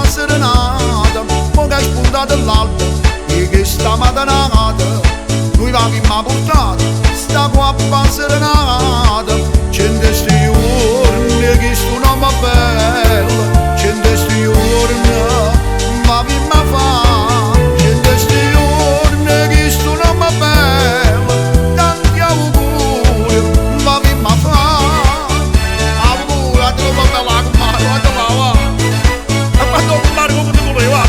serenata, mo che è spuntata l'alba e che sta matanata, noi va che m'ha portato sta qua serenata. Cento giorni che sto non va bella, cento giorni ma che m'ha fa, cento giorni che sto non va bella, tanti auguri ma che m'ha fa. Auguri a te lo va bella comare, a te va va, e quando comare come te voleva,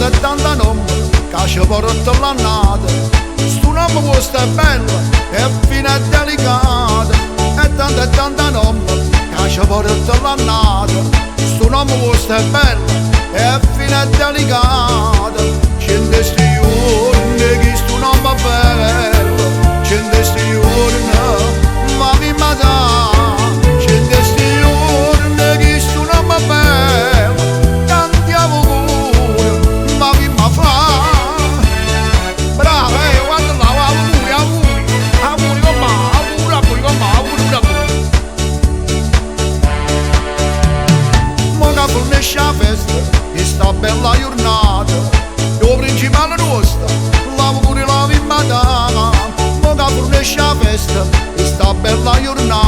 e tanta nome che ci porta l'annata, sto nome questo è bello e fine è delicata, e tanta nome che ci porta l'annata, sto nome questo è bello e fine è delicata. Cento giorni che sto nome è bello, cento giorni ma che mi dà, cento giorni che sto nome è bello, tanti auguri ma che mi fa. Bravo, guarda là, auguri, auguri, auguri con me, auguri, auguri con me, auguri, auguri. Mo che finisce la festa e sta bella giornata, lo principale nostro, l'auguri la vita. Mo che finisce la festa e sta bella giornata,